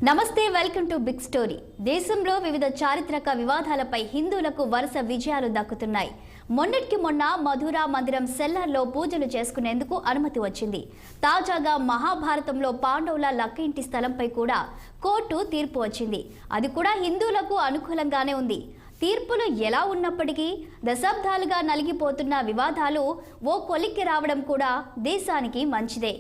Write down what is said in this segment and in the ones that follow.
నమస్తే, welcome to big story. దేశంలో వివిధ చారిత్రక వివాదాలపై హిందువులకు వరుస విజయాలు దక్కుతున్నాయి. మొన్నటికి మొన్న మధురా మందిరం సెల్లర్లో పూజలు చేసుకునేందుకు అనుమతి వచ్చింది. తాజాగా మహాభారతంలో పాండవుల లక్క ఇంటి స్థలంపై కూడా కోర్టు తీర్పు వచ్చింది. అది కూడా హిందువులకు అనుకూలంగానే ఉంది. తీర్పులు ఎలా ఉన్నప్పటికీ దశాబ్దాలుగా నలిగిపోతున్న వివాదాలు ఓ కొలిక్కి రావడం కూడా దేశానికి మంచిదే.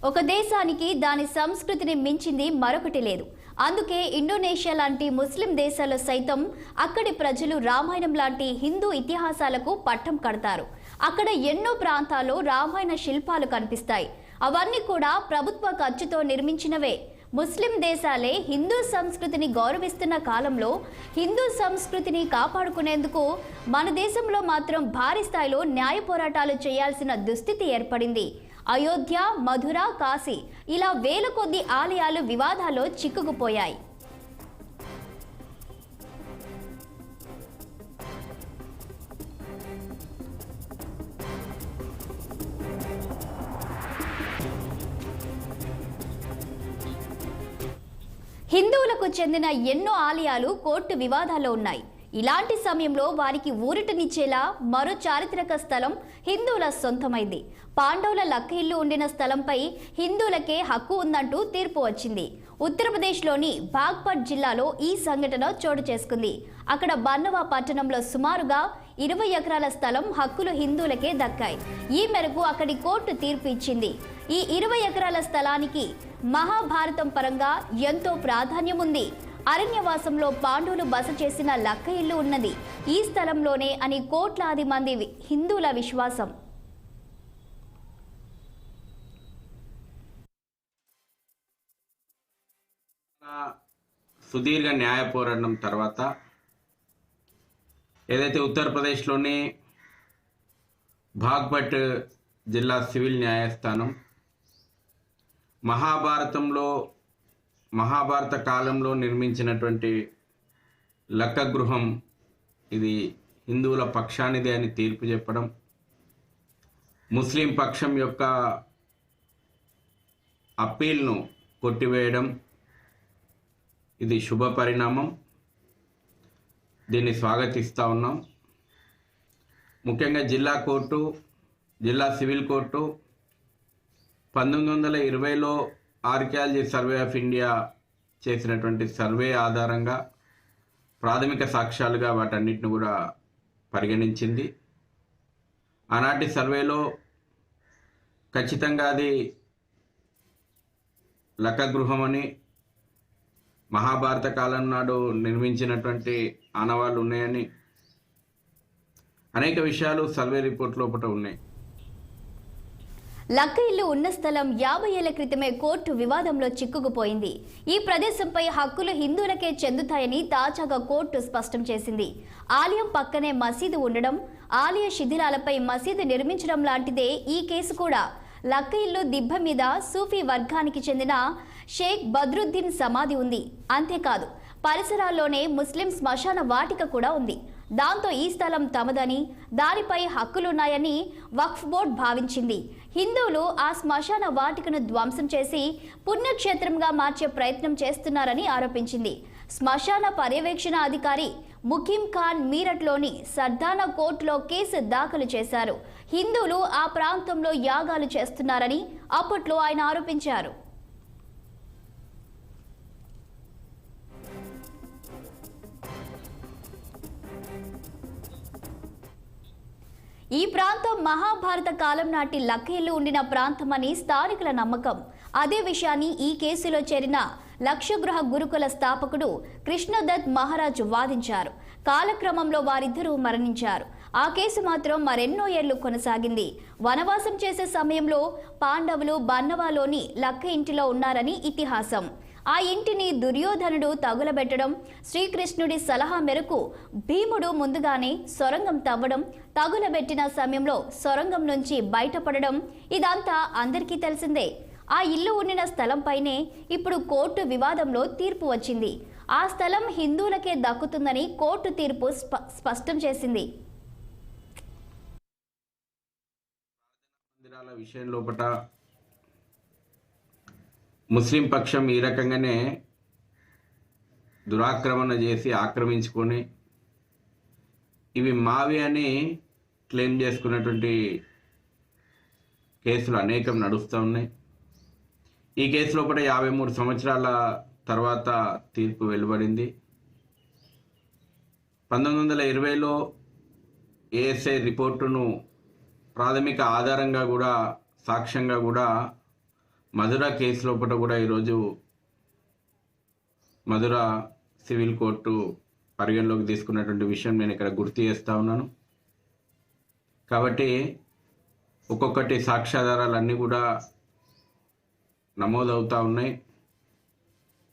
ఒక దేశానికి దాని సంస్కృతిని మించింది మరొకటి లేదు. అందుకే ఇండోనేషియా లాంటి ముస్లిం దేశాల్లో సైతం అక్కడి ప్రజలు రామాయణం లాంటి హిందూ ఇతిహాసాలకు పట్టం కడతారు. అక్కడ ఎన్నో ప్రాంతాల్లో రామాయణ శిల్పాలు కనిపిస్తాయి. అవన్నీ కూడా ప్రభుత్వ ఖర్చుతో నిర్మించినవే. ముస్లిం దేశాలే హిందూ సంస్కృతిని గౌరవిస్తున్న కాలంలో హిందూ సంస్కృతిని కాపాడుకునేందుకు మన దేశంలో మాత్రం భారీ స్థాయిలో న్యాయ పోరాటాలు చేయాల్సిన దుస్థితి ఏర్పడింది. అయోధ్య, మధుర, కాశీ ఇలా వేల కొద్ది ఆలయాలు వివాదాల్లో చిక్కుకుపోయాయి. హిందువులకు చెందిన ఎన్నో ఆలయాలు కోర్టు వివాదాల్లో ఉన్నాయి. ఇలాంటి సమయంలో వారికి ఊరటనిచ్చేలా మరో చారిత్రక స్థలం హిందువుల సొంతమైంది. పాండవుల లక్క ఇల్లు ఉండిన స్థలంపై హిందువులకే హక్కు ఉందంటూ తీర్పు వచ్చింది. ఉత్తరప్రదేశ్లోని బాగ్పట్ జిల్లాలో ఈ సంఘటన చోటు చేసుకుంది. అక్కడ బన్నవా పట్టణంలో సుమారుగా 20 ఎకరాల స్థలం హక్కులు హిందువులకే దక్కాయి. ఈ మేరకు అక్కడి కోర్టు తీర్పు ఇచ్చింది. ఈ 20 ఎకరాల స్థలానికి మహాభారతం పరంగా ఎంతో ప్రాధాన్యం ఉంది. అరణ్యవాసంలో పాండవులు బస చేసిన లక్క ఇల్లు ఉన్నది ఈ స్థలంలోనే అని కోట్లాది మంది హిందువుల విశ్వాసం. సుదీర్ఘ న్యాయ పోరాటం తర్వాత ఏదైతే ఉత్తరప్రదేశ్లోని బాగ్పట్ జిల్లా సివిల్ న్యాయస్థానం మహాభారత కాలంలో నిర్మించినటువంటి లక్క గృహం ఇది హిందువుల పక్షానిదే అని తీర్పు చెప్పడం, ముస్లిం పక్షం యొక్క అప్పీల్ను కొట్టివేయడం ఇది శుభ పరిణామం. దీన్ని స్వాగతిస్తూ ఉన్నాం. ముఖ్యంగా జిల్లా సివిల్ కోర్టు 1920లో ఆర్కియాలజీ సర్వే ఆఫ్ ఇండియా చేసినటువంటి సర్వే ఆధారంగా ప్రాథమిక సాక్ష్యాలుగా వాటన్నిటిని కూడా పరిగణించింది. ఆనాటి సర్వేలో ఖచ్చితంగా అది లక్క గృహం అని, మహాభారత కాలం నాడు నిర్మించినటువంటి ఆనవాళ్ళు ఉన్నాయని అనేక విషయాలు సర్వే రిపోర్ట్ లోపల ఉన్నాయి. లక్క ఇల్లు ఉన్న స్థలం 50 ఏళ్ల క్రితమే కోర్టు వివాదంలో చిక్కుకుపోయింది. ఈ ప్రదేశంపై హక్కులు హిందువులకే చెందుతాయని తాజాగా కోర్టు స్పష్టం చేసింది. ఆలయం పక్కనే మసీదు ఉండడం, ఆలయ శిథిలాలపై మసీదు నిర్మించడం లాంటిదే ఈ కేసు కూడా. లక్క ఇల్లు దిబ్బ మీద సూఫీ వర్గానికి చెందిన షేక్ బద్రుద్దీన్ సమాధి ఉంది. అంతేకాదు పరిసరాల్లోనే ముస్లిం శ్మశాన వాటిక కూడా ఉంది. దాంతో ఈ స్థలం తమదని, దానిపై హక్కులున్నాయని వక్ఫ్ బోర్డు భావించింది. హిందువులు ఆ శ్మశాన వాటికను ధ్వంసం చేసి పుణ్యక్షేత్రంగా మార్చే ప్రయత్నం చేస్తున్నారని ఆరోపించింది. శ్మశాన పర్యవేక్షణ అధికారి ముఖీం ఖాన్ మీరట్లోని సర్దానా కోర్టులో కేసు దాఖలు చేశారు. హిందువులు ఆ ప్రాంతంలో యాగాలు చేస్తున్నారని అప్పట్లో ఆయన ఆరోపించారు. ఈ ప్రాంతం మహాభారత కాలం నాటి లక్క ఇల్లు ఉండిన ప్రాంతమని స్థానికుల నమ్మకం. అదే విషయాన్ని ఈ కేసులో చేరిన లక్షగృహ గురుకుల స్థాపకుడు కృష్ణదత్ మహారాజ్ వాదించారు. కాలక్రమంలో వారిద్దరూ మరణించారు. ఆ కేసు మాత్రం మరెన్నో ఏళ్లు కొనసాగింది. వనవాసం చేసే సమయంలో పాండవులు బన్నవాలోని లక్క ఇంటిలో ఉన్నారని ఇతిహాసం. ఆ ఇంటిని దుర్యోధనుడు తగులబెట్టడం, శ్రీకృష్ణుడి సలహా మేరకు భీముడు ముందుగానే సొరంగం తవ్వడం, తగులబెట్టిన సమయంలో సొరంగం నుంచి బయటపడడం ఇదంతా అందరికీ తెలిసిందే. ఆ ఇల్లు ఉండిన స్థలంపైనే ఇప్పుడు కోర్టు వివాదంలో తీర్పు వచ్చింది. ఆ స్థలం హిందువులకే దక్కుతుందని కోర్టు తీర్పు స్పష్టం చేసింది. మందిరాల విషయం లోపల ముస్లిం పక్షం ఈ రకంగానే దురాక్రమణ చేసి ఆక్రమించుకొని ఇవి మావి అని క్లెయిమ్ చేసుకున్నటువంటి కేసులు అనేకం నడుస్తూ ఉన్నాయి. ఈ కేసు లోపల 53 సంవత్సరాల తర్వాత తీర్పు వెలువడింది. 1920లో ఏఎస్ఐ రిపోర్టును ప్రాథమిక ఆధారంగా కూడా సాక్ష్యంగా కూడా మధుర కేసు లోపల కూడా ఈరోజు మధుర సివిల్ కోర్టు పరిగణలోకి తీసుకున్నటువంటి విషయం నేను ఇక్కడ గుర్తు చేస్తూ ఉన్నాను. కాబట్టి ఒక్కొక్కటి సాక్ష్యాధారాలన్నీ కూడా నమోదవుతూ ఉన్నాయి.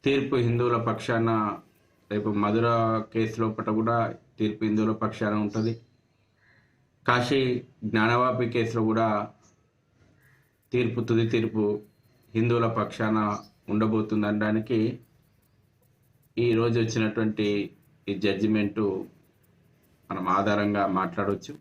తీర్పు హిందువుల పక్షాన, రేపు మధుర కేసు లోపల కూడా తీర్పు హిందువుల పక్షాన ఉంటుంది. కాశీ జ్ఞానవాపి కేసులో కూడా తీర్పు, తుది తీర్పు హిందువుల పక్షాన ఉండబోతుందనడానికి ఈరోజు వచ్చినటువంటి ఈ జడ్జిమెంటు మనం ఆధారంగా మాట్లాడవచ్చు.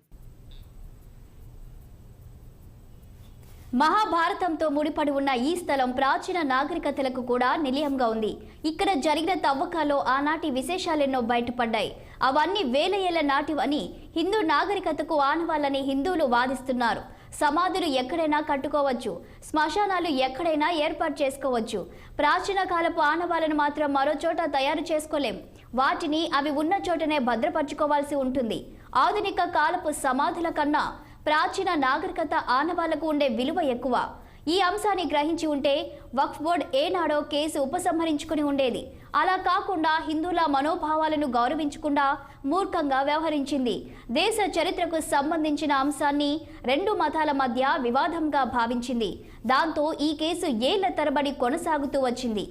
మహాభారతంతో ముడిపడి ఉన్న ఈ స్థలం ప్రాచీన నాగరికతలకు కూడా నిలయంగా ఉంది. ఇక్కడ జరిగిన తవ్వకాల్లో ఆనాటి విశేషాలెన్నో బయటపడ్డాయి. అవన్నీ వేల ఏళ్ల నాటివని హిందూ నాగరికతకు ఆనవాళ్ళని హిందువులు వాదిస్తున్నారు. సమాధులు ఎక్కడైనా కట్టుకోవచ్చు, శ్మశానాలు ఎక్కడైనా ఏర్పాటు చేసుకోవచ్చు. ప్రాచీన కాలపు ఆనవాళ్ళను మాత్రం మరో చోట తయారు చేసుకోలేం. వాటిని అవి ఉన్న చోటనే భద్రపరచుకోవాల్సి ఉంటుంది. ఆధునిక కాలపు సమాధుల కన్నా ప్రాచీన నాగరికత ఆనవాళ్లకు ఉండే విలువ ఎక్కువ. ఈ అంశాన్ని గ్రహించి ఉంటే వక్ఫ్ బోర్డ్ ఏనాడో కేసు ఉపసంహరించుకుని ఉండేది. అలా కాకుండా హిందువుల మనోభావాలను గౌరవించకుండా మూర్ఖంగా వ్యవహరించింది. దేశ చరిత్రకు సంబంధించిన అంశాన్ని రెండు మతాల మధ్య వివాదంగా భావించింది. దాంతో ఈ కేసు ఏళ్ల తరబడి కొనసాగుతూ వచ్చింది.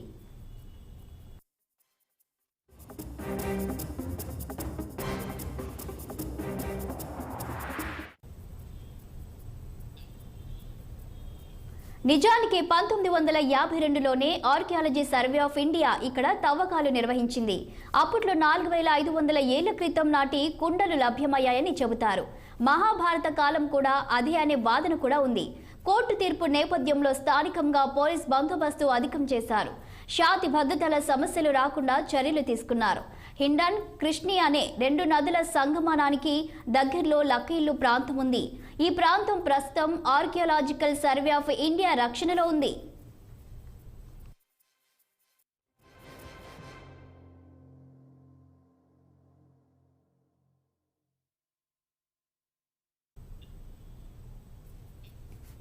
నిజానికి 1952లోనే ఆర్కియాలజీ సర్వే ఆఫ్ ఇండియా ఇక్కడ తవ్వకాలు నిర్వహించింది. అప్పట్లో 4500 ఏళ్ల క్రితం నాటి కుండలు లభ్యమయ్యాయని చెబుతారు. మహాభారత కాలం కూడా అదే అనే వాదన కూడా ఉంది. కోర్టు తీర్పు నేపథ్యంలో స్థానికంగా పోలీస్ బందోబస్తు అధికం చేశారు. శాంతి భద్రతల సమస్యలు రాకుండా చర్యలు తీసుకున్నారు. హిండన్, కృష్ణి అనే రెండు నదుల సంగమానానికి దగ్గరలో లక్కీలు ప్రాంతం ఉంది. ఈ ప్రాంతం ప్రస్తుతం ఆర్కియాలజికల్ సర్వే ఆఫ్ ఇండియా రక్షణలో ఉంది.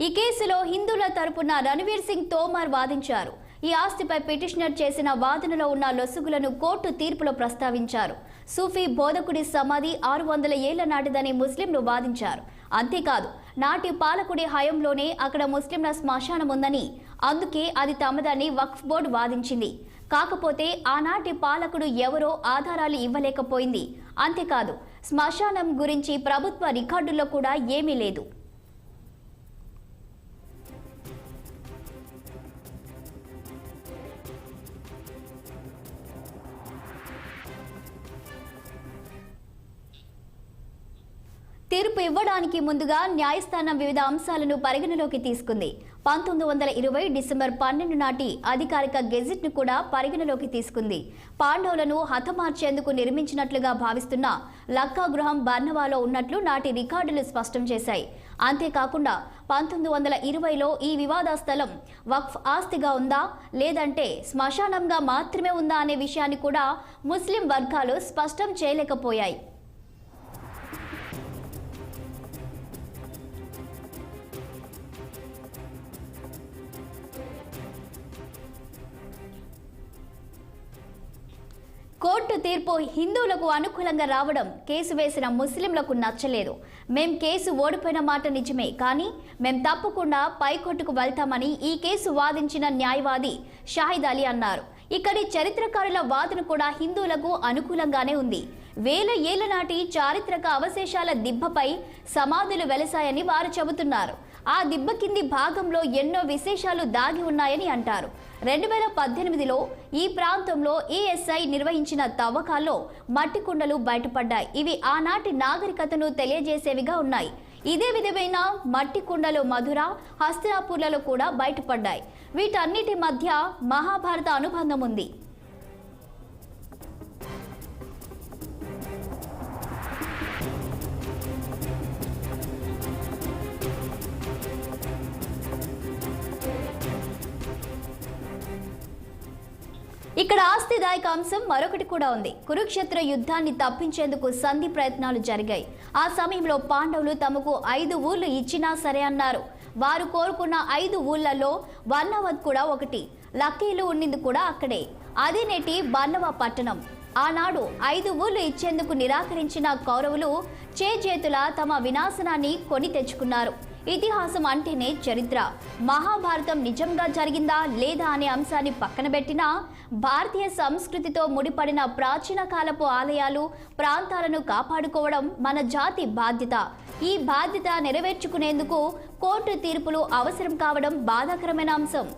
ఈ కేసులో హిందువుల తరపున రణవీర్ సింగ్ తోమర్ వాదించారు. ఈ ఆస్తిపై పిటిషనర్ చేసిన వాదనలో ఉన్న లొసుగులను కోర్టు తీర్పులో ప్రస్తావించారు. సూఫీ బోధకుడి సమాధి 600 ఏళ్ల నాటిదని ముస్లింలు వాదించారు. అంతేకాదు, నాటి పాలకుడి హయంలోనే అక్కడ ముస్లింల శ్మశానం ఉందని, అందుకే అది తమదని వక్ఫ్ బోర్డు వాదించింది. కాకపోతే ఆనాటి పాలకుడు ఎవరో ఆధారాలు ఇవ్వలేకపోయింది. అంతేకాదు, శ్మశానం గురించి ప్రభుత్వ రికార్డుల్లో కూడా ఏమీ లేదు. తీర్పు ఇవ్వడానికి ముందుగా న్యాయస్థానం వివిధ అంశాలను పరిగణలోకి తీసుకుంది. 1920 డిసెంబర్ 12 నాటి అధికారిక గెజిట్ను కూడా పరిగణలోకి తీసుకుంది. పాండవులను హతమార్చేందుకు నిర్మించినట్లుగా భావిస్తున్న లక్కా గృహం బర్నవాలో ఉన్నట్లు నాటి రికార్డులు స్పష్టం చేశాయి. అంతేకాకుండా 1920లో ఈ వివాద స్థలం వక్ఫ్ ఆస్తిగా ఉందా లేదంటే శ్మశానంగా మాత్రమే ఉందా అనే విషయాన్ని కూడా ముస్లిం వర్గాలు స్పష్టం చేయలేకపోయాయి. కోర్టు తీర్పు హిందువులకు అనుకూలంగా రావడం కేసు వేసిన ముస్లింలకు నచ్చలేదు. మేం కేసు ఓడిపోయిన మాట నిజమే, కానీ మేం తప్పకుండా పైకోర్టుకు వెళ్తామని ఈ కేసు వాదించిన న్యాయవాది షాహిద్ అలీ అన్నారు. ఇక్కడి చరిత్రకారుల వాదన కూడా హిందువులకు అనుకూలంగానే ఉంది. వేల ఏళ్ల నాటి చారిత్రక అవశేషాల దిబ్బపై సమాధులు వెలసాయని వారు చెబుతున్నారు. ఆ దిబ్బ కింది భాగంలో ఎన్నో విశేషాలు దాగి ఉన్నాయని అంటారు. 2018లో ఈ ప్రాంతంలో ఏఎస్ఐ నిర్వహించిన తవ్వకాల్లో మట్టి కుండలు బయటపడ్డాయి. ఇవి ఆనాటి నాగరికతను తెలియజేసేవిగా ఉన్నాయి. ఇదే విధమైన మట్టి కుండలు మధుర, హస్తినాపూర్లలో కూడా బయటపడ్డాయి. వీటన్నిటి మధ్య మహాభారత అనుబంధం ఉంది. ఇక్కడ ఆస్తిదాయక అంశం మరొకటి కూడా ఉంది. కురుక్షేత్ర యుద్ధాన్ని తప్పించేందుకు సంధి ప్రయత్నాలు జరిగాయి. ఆ సమయంలో పాండవులు తమకు 5 ఊర్లు ఇచ్చినా సరే అన్నారు. వారు కోరుకున్న 5 ఊర్లలో బన్నవద్ కూడా ఒకటి. లక్కీలు ఉండింది కూడా అక్కడే. అదే నేటి బన్నవ పట్టణం. ఆనాడు 5 ఊర్లు ఇచ్చేందుకు నిరాకరించిన కౌరవులు చేతుల తమ వినాశనాన్ని కొని తెచ్చుకున్నారు. ఇతిహాసం అంటేనే చరిత్ర. మహాభారతం నిజంగా జరిగిందా లేదా అనే అంశాన్ని పక్కన పెట్టినా భారతీయ సంస్కృతితో ముడిపడిన ప్రాచీన కాలపు ఆలయాలు, ప్రాంతాలను కాపాడుకోవడం మన జాతి బాధ్యత. ఈ బాధ్యత నెరవేర్చుకునేందుకు కోర్టు తీర్పులు అవసరం కావడం బాధాకరమైన అంశం.